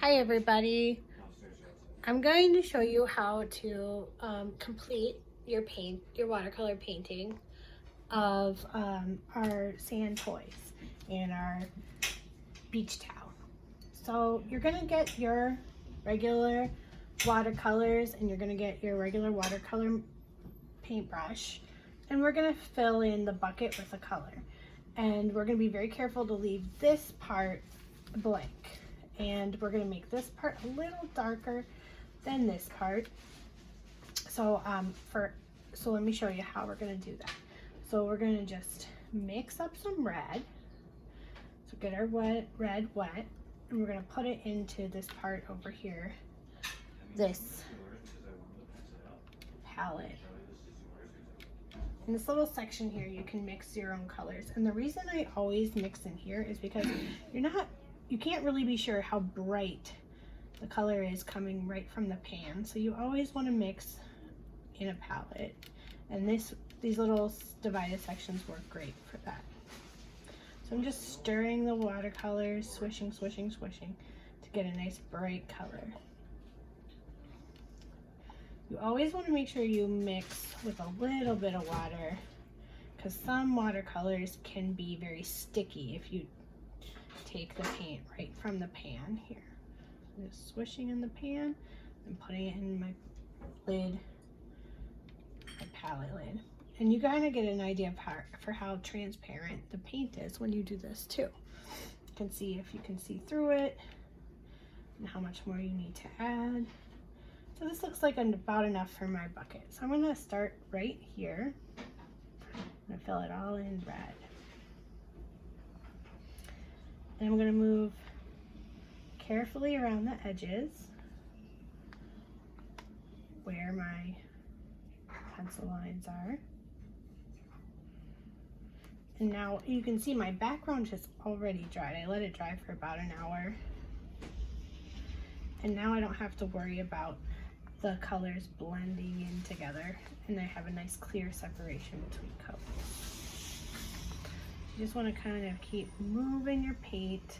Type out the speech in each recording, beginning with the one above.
Hi everybody. I'm going to show you how to complete your watercolor painting of our sand toys and our beach towel. So you're going to get your regular watercolors and you're going to get your regular watercolor paintbrush, and we're going to fill in the bucket with a color. And we're going to be very careful to leave this part blank. And we're going to make this part a little darker than this part. So so let me show you how we're going to do that. So we're going to just mix up some red. So get our red wet, and we're going to put it into this part over here, this palette. In this little section here, you can mix your own colors. And the reason I always mix in here is because you can't really be sure how bright the color is coming right from the pan. So you always want to mix in a palette. And these little divided sections work great for that. So I'm just stirring the watercolors, swishing, swishing, swishing to get a nice bright color. You always want to make sure you mix with a little bit of water, because some watercolors can be very sticky if you take the paint right from the pan here. I'm just swishing in the pan and putting it in my lid, my palette lid. And you kind of get an idea of how transparent the paint is when you do this too. You can see if you can see through it and how much more you need to add. So this looks like about enough for my bucket. So I'm gonna start right here. I'm gonna fill it all in red. And I'm gonna move carefully around the edges where my pencil lines are. And now you can see my background is already dried. I let it dry for about an hour. And now I don't have to worry about the colors blending in together, and I have a nice clear separation between colors. You just want to kind of keep moving your paint.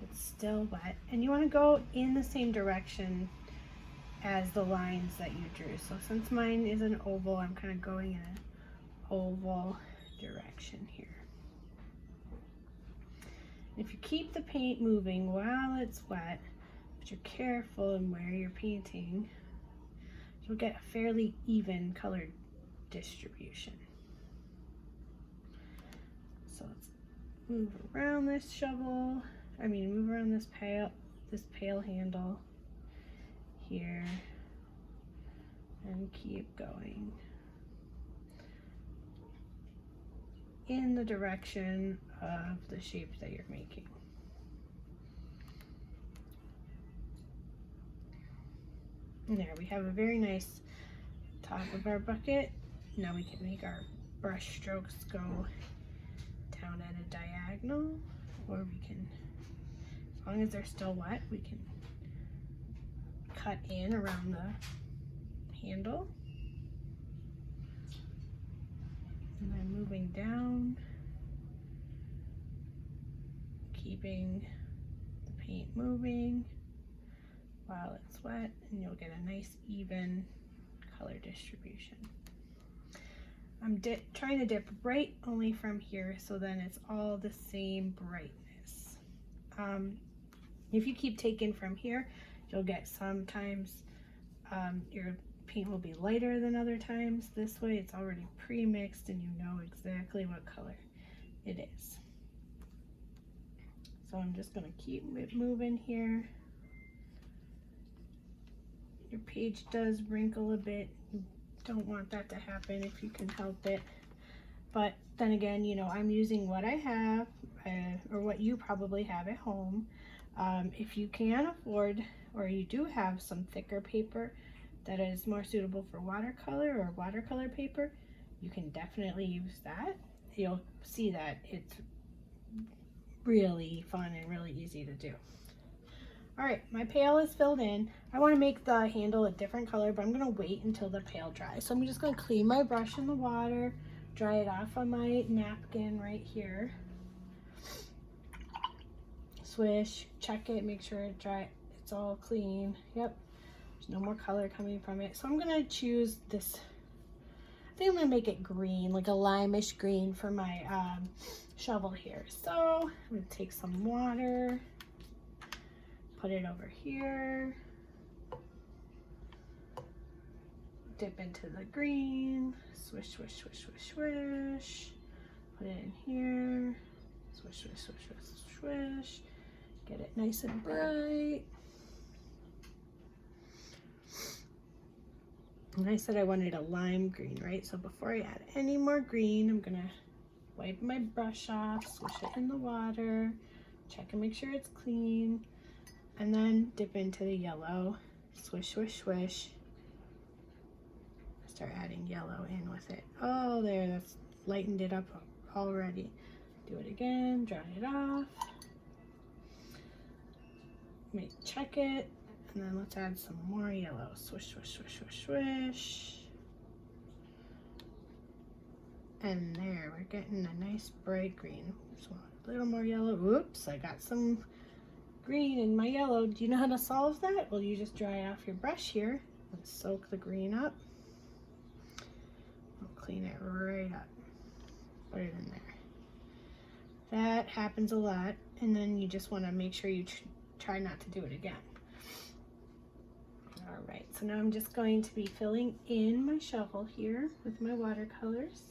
It's still wet, and you want to go in the same direction as the lines that you drew. So since mine is an oval, I'm kind of going in an oval direction here. If you keep the paint moving while it's wet, but you're careful in where you're painting, you'll get a fairly even color distribution. So let's move around this move around this pail handle here, and keep going in the direction of the shape that you're making. And there we have a very nice top of our bucket. Now we can make our brush strokes go down at a diagonal, or we can, as long as they're still wet, we can cut in around the handle. And then moving down, keeping the paint moving while it's wet, and you'll get a nice even color distribution. I'm trying to dip right only from here, so then it's all the same brightness. If you keep taking from here, you'll get sometimes your paint will be lighter than other times. This way it's already pre-mixed and you know exactly what color it is. So I'm just going to keep it moving here. Your page does wrinkle a bit. You don't want that to happen if you can help it. But then again, I'm using what I have, or what you probably have at home. If you can afford, or you do have some thicker paper that is more suitable for watercolor or watercolor paper, you can definitely use that. You'll see that it's really fun and really easy to do. All right, my pail is filled in. I want to make the handle a different color, but I'm going to wait until the pail dries. So I'm just going to clean my brush in the water, dry it off on my napkin right here. Swish, check it, make sure it's It's all clean. Yep, there's no more color coming from it. So I'm gonna choose this, I think I'm gonna make it green, like a limeish green for my shovel here. So I'm gonna take some water, put it over here, dip into the green, swish, swish, swish, swish, swish, put it in here, swish, swish, swish, swish, swish, get it nice and bright. And I said I wanted a lime green, right? So before I add any more green, I'm gonna wipe my brush off, swish it in the water, check and make sure it's clean, and then dip into the yellow, swish, swish, swish. Start adding yellow in with it. Oh, there, that's lightened it up already. Do it again, dry it off. Check it, and then let's add some more yellow. Swish, swish, swish, swish, swish. And there, we're getting a nice bright green. Just want a little more yellow. Oops, I got some green in my yellow. Do you know how to solve that? Well, you just dry off your brush here and soak the green up. Clean it right up. Put it in there. That happens a lot, and then you just want to make sure you try not to do it again. All right, so now I'm just going to be filling in my shovel here with my watercolors.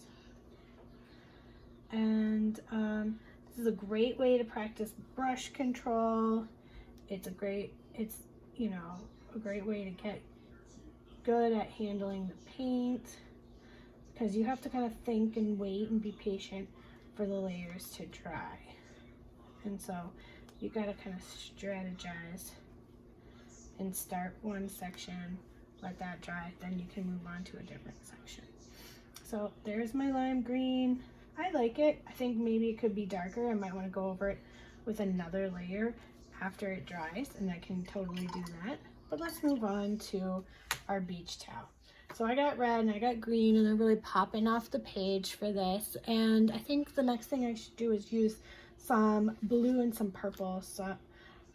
And this is a great way to practice brush control. It's you know, a great way to get good at handling the paint, because you have to kind of think and wait and be patient for the layers to dry. And so you got to kind of strategize and start one section, let that dry, then you can move on to a different section. So there's my lime green. I like it. I think maybe it could be darker. I might want to go over it with another layer after it dries, and I can totally do that. But let's move on to our beach towel. So I got red and I got green, and they're really popping off the page for this. And I think the next thing I should do is use some blue and some purple stuff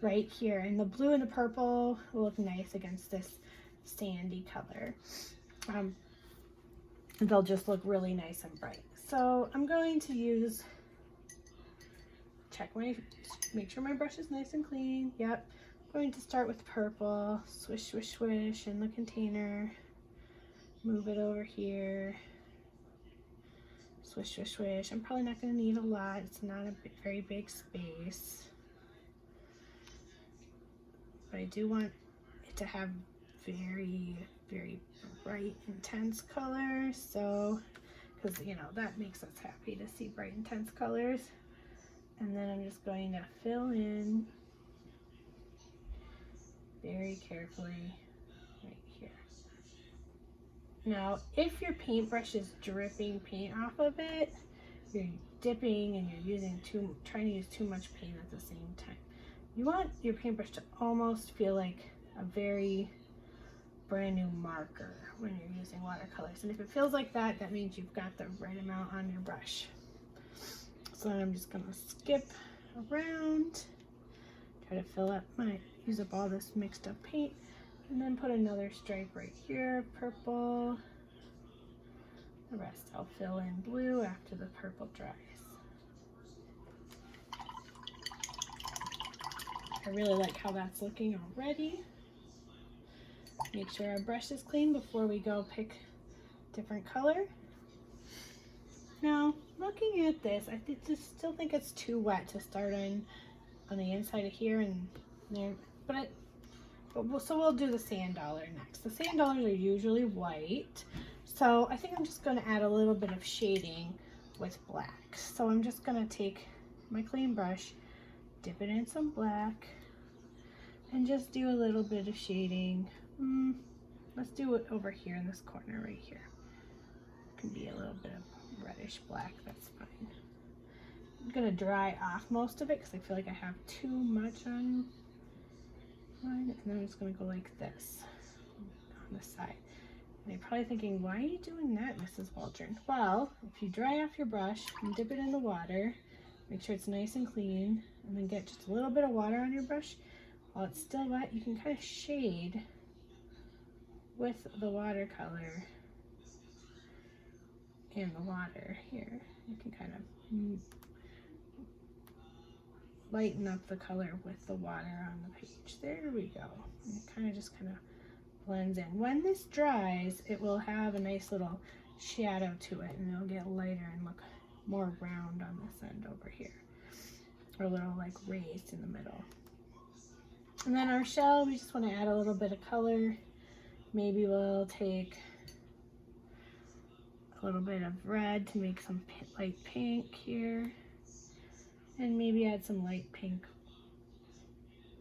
right here. And the blue and the purple will look nice against this sandy color. They'll just look really nice and bright. So I'm going to use, make sure my brush is nice and clean. Yep. I'm going to start with purple, swish, swish, swish in the container. Move it over here, swish, swish, swish. I'm probably not going to need a lot. It's not a very big space, but I do want it to have very, very bright, intense colors. So, because you know that makes us happy to see bright, intense colors. And then I'm just going to fill in very carefully. Now, if your paintbrush is dripping paint off of it, you're dipping and you're trying to use too much paint at the same time. You want your paintbrush to almost feel like a very brand new marker when you're using watercolors. And if it feels like that, that means you've got the right amount on your brush. So I'm just gonna skip around, try to use up all this mixed up paint. And then put another stripe right here, purple. The rest I'll fill in blue after the purple dries. I really like how that's looking already. Make sure our brush is clean before we go pick different color. Now, looking at this, I still think it's too wet to start on the inside of here and there, so we'll do the sand dollar next. The sand dollars are usually white, so I think I'm just going to add a little bit of shading with black. So I'm just going to take my clean brush, dip it in some black, and just do a little bit of shading. Let's do it over here in this corner right here. It can be a little bit of reddish black, that's fine. I'm going to dry off most of it because I feel like I have too much on mine, and then I'm just going to go like this on the side. And you're probably thinking, why are you doing that, Mrs. Waldron? Well, if you dry off your brush and dip it in the water, make sure it's nice and clean, and then get just a little bit of water on your brush, while it's still wet, you can kind of shade with the watercolor and the water here. You can kind of lighten up the color with the water on the page. There we go. And it kind of blends in. When this dries, it will have a nice little shadow to it, and it'll get lighter and look more round on this end over here, or a little like raised in the middle. And then our shell, we just want to add a little bit of color. Maybe we'll take a little bit of red to make some light pink here, and maybe add some light pink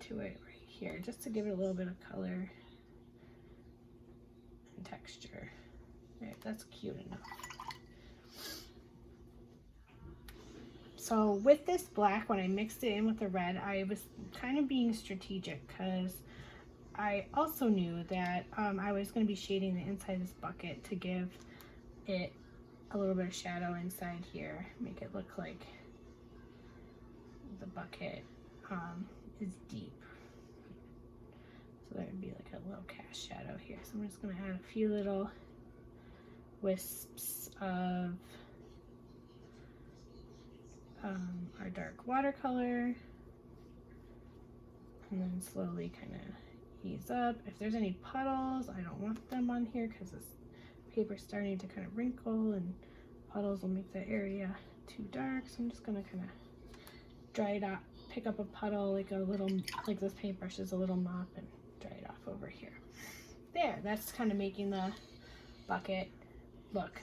to it right here, just to give it a little bit of color and texture. There, that's cute enough. So with this black, when I mixed it in with the red, I was kind of being strategic because I also knew that I was going to be shading the inside of this bucket to give it a little bit of shadow inside here, make it look like the bucket is deep. So there would be like a little cast shadow here. So I'm just going to add a few little wisps of our dark watercolor, and then slowly kind of ease up. If there's any puddles, I don't want them on here because this paper's starting to kind of wrinkle, and puddles will make the area too dark. So I'm just going to kind of dry it off, pick up a puddle like this paintbrush is a little mop, and dry it off over here. There, that's kind of making the bucket look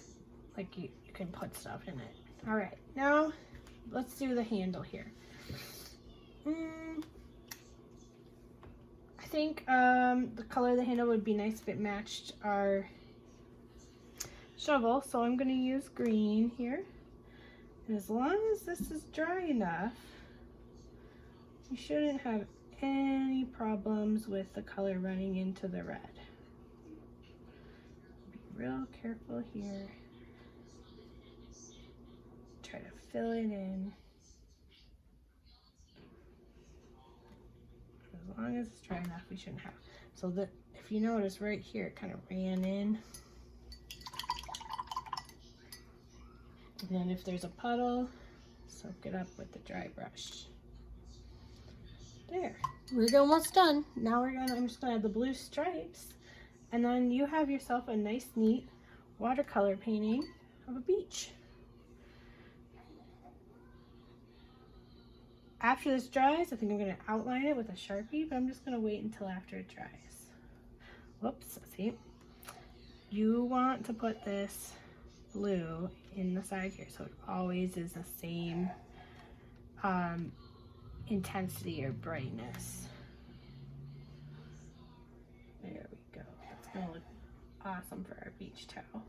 like you can put stuff in it. All right, now let's do the handle here. I think the color of the handle would be nice if it matched our shovel, so I'm going to use green here. And as long as this is dry enough, you shouldn't have any problems with the color running into the red. Be real careful here. Try to fill it in. As long as it's dry enough, we shouldn't have. So that if you notice right here, it kind of ran in. And then if there's a puddle, soak it up with the dry brush. There, we're almost done. Now I'm just gonna add the blue stripes, and then you have yourself a nice, neat watercolor painting of a beach. After this dries, I think I'm gonna outline it with a Sharpie, but I'm just gonna wait until after it dries. Whoops, see? You want to put this blue in the side here, so it always is the same intensity or brightness. There we go. That's gonna look awesome for our beach towel.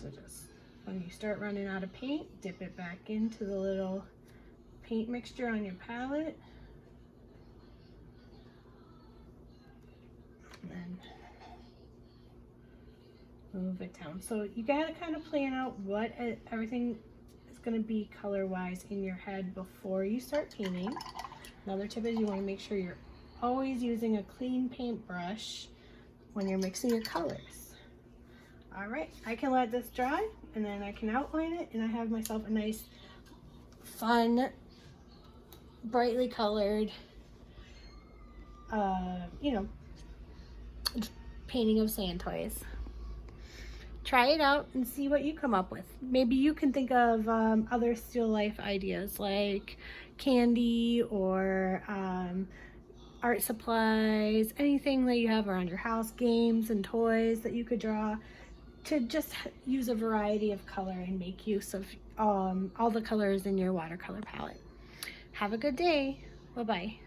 So just when you start running out of paint, dip it back into the little paint mixture on your palette. And then move it down. So you gotta kind of plan out what everything is gonna be color-wise in your head before you start painting. Another tip is you wanna make sure you're always using a clean paintbrush when you're mixing your colors. All right, I can let this dry, and then I can outline it, and I have myself a nice, fun, brightly colored, painting of sand toys. Try it out and see what you come up with. Maybe you can think of other still life ideas like candy or art supplies, anything that you have around your house, games and toys that you could draw, to just use a variety of color and make use of all the colors in your watercolor palette. Have a good day. Bye-bye.